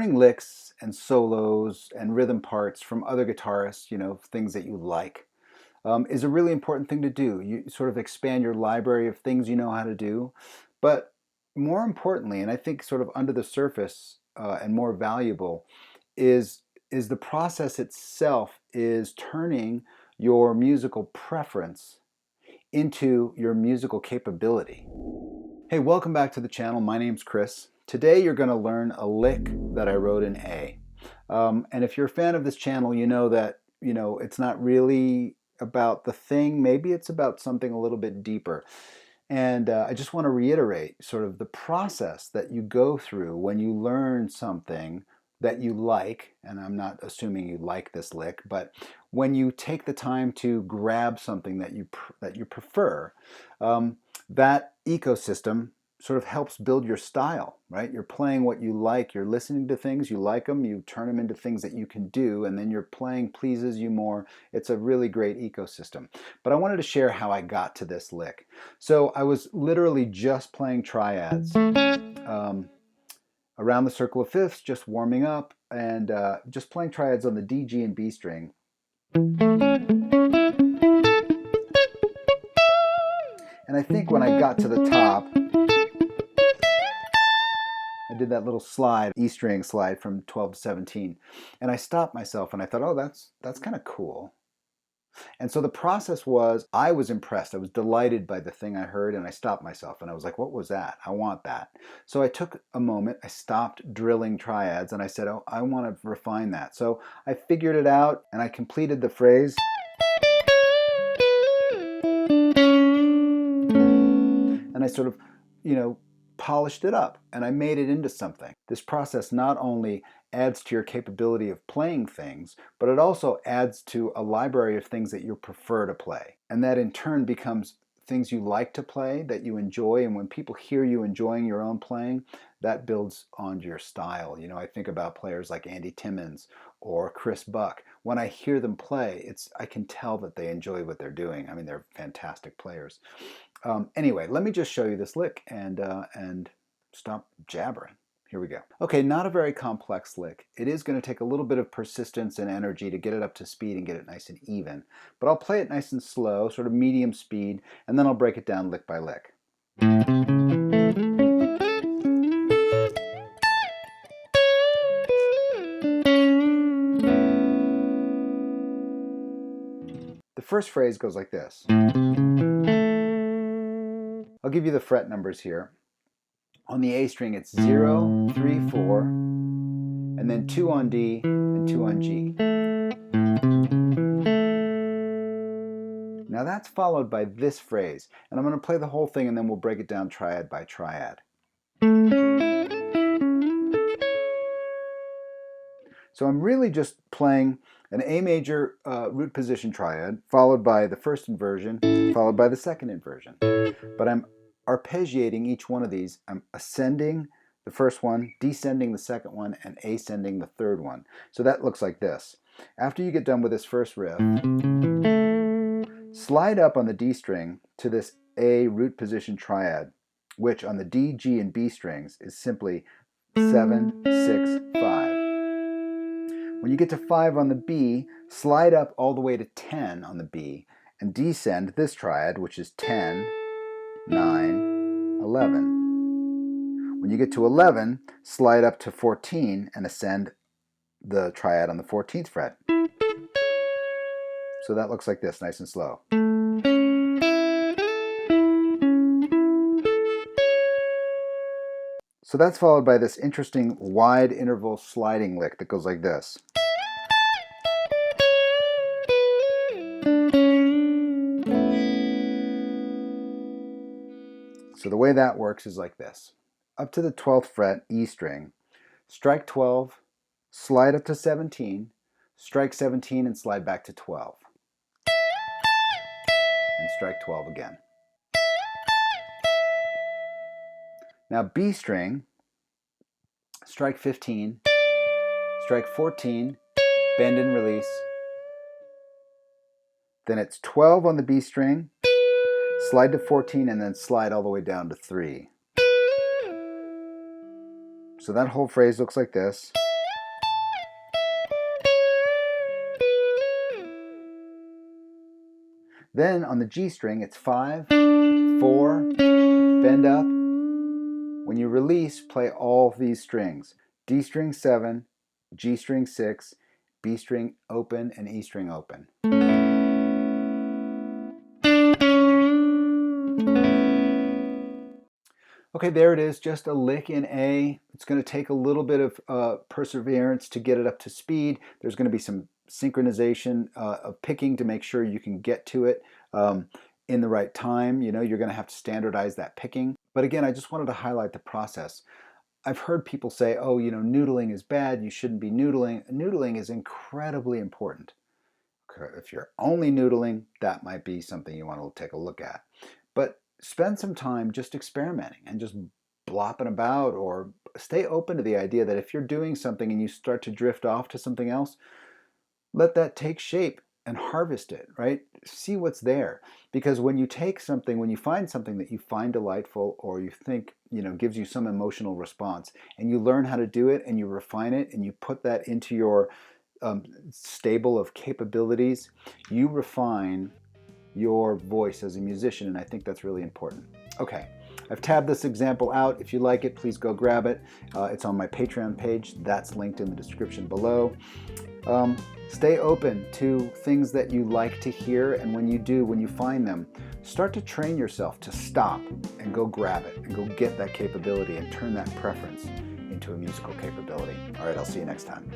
learning licks and solos and rhythm parts from other guitarists, things that you like, is a really important thing to do. You sort of expand your library of things you know how to do. But more importantly, and I think sort of under the surface and more valuable, is the process itself is turning your musical preference into your musical capability. Hey, welcome back to the channel. My name's Chris. Today you're going to learn a lick that I wrote in A. And if you're a fan of this channel, you know that it's not really about the thing. Maybe it's about something a little bit deeper. And I just want to reiterate sort of the process that you go through when you learn something that you like, and I'm not assuming you like this lick, but when you take the time to grab something that you prefer, that ecosystem sort of helps build your style, right? You're playing what you like, you're listening to things, you like them, you turn them into things that you can do, and then your playing pleases you more. It's a really great ecosystem. But I wanted to share how I got to this lick. So I was literally just playing triads around the circle of fifths, just warming up, and just playing triads on the D, G, and B string. And I think when I got to the top, I did that little slide, E string slide from 12 to 17. And I stopped myself and I thought, oh, that's kind of cool. And so the process was, I was impressed. I was delighted by the thing I heard, and I stopped myself and I was like, what was that? I want that. So I took a moment, I stopped drilling triads, and I said, oh, I want to refine that. So I figured it out and I completed the phrase. And I sort of, polished it up and I made it into something. This process not only adds to your capability of playing things, but it also adds to a library of things that you prefer to play. And that in turn becomes things you like to play, that you enjoy, and when people hear you enjoying your own playing, that builds on your style. I think about players like Andy Timmons or Chris Buck. When I hear them play, I can tell that they enjoy what they're doing. I mean, they're fantastic players. Anyway, let me just show you this lick and stop jabbering. Here we go. Okay, not a very complex lick. It is going to take a little bit of persistence and energy to get it up to speed and get it nice and even. But I'll play it nice and slow, sort of medium speed, and then I'll break it down lick by lick. The first phrase goes like this. I'll give you the fret numbers here. On the A string, it's 0, 3, 4, and then 2 on D and 2 on G. Now that's followed by this phrase, and I'm going to play the whole thing and then we'll break it down triad by triad. So I'm really just playing an A major root position triad, followed by the first inversion, followed by the second inversion. But I'm arpeggiating each one of these. I'm ascending the first one, descending the second one, and ascending the third one. So that looks like this. After you get done with this first riff, slide up on the D string to this A root position triad, which on the D, G, and B strings is simply 7, 6, 5. When you get to 5 on the B, slide up all the way to 10 on the B and descend this triad, which is 10, 9, 11. When you get to 11, slide up to 14 and ascend the triad on the 14th fret. So that looks like this, nice and slow. So that's followed by this interesting wide interval sliding lick that goes like this. So the way that works is like this. Up to the 12th fret, E string, strike 12, slide up to 17, strike 17 and slide back to 12. And strike 12 again. Now B string, strike 15, strike 14, bend and release. Then it's 12 on the B string, slide to 14, and then slide all the way down to 3. So that whole phrase looks like this. Then on the G string, it's 5, 4, bend up. When you release, play all these strings. D string 7, G string 6, B string open, and E string open. Okay, there it is, just a lick in A. It's going to take a little bit of perseverance to get it up to speed. There's going to be some synchronization of picking to make sure you can get to it in the right time. You know, you're going to have to standardize that picking. But again, I just wanted to highlight the process. I've heard people say, oh, you know, noodling is bad, you shouldn't be noodling. Noodling is incredibly important. If you're only noodling, that might be something you want to take a look at. But spend some time just experimenting and just blopping about, or stay open to the idea that if you're doing something and you start to drift off to something else, let that take shape and harvest it, right? See what's there. Because when you take something, when you find something that you find delightful or you think, you know, gives you some emotional response, and you learn how to do it and you refine it and you put that into your stable of capabilities, you refine your voice as a musician, and I think that's really important. Okay, I've tabbed this example out. If you like it, please go grab it. It's on my Patreon page. That's linked in the description below. Stay open to things that you like to hear, and when you do, when you find them, start to train yourself to stop and go grab it and go get that capability and turn that preference into a musical capability. All right, I'll see you next time.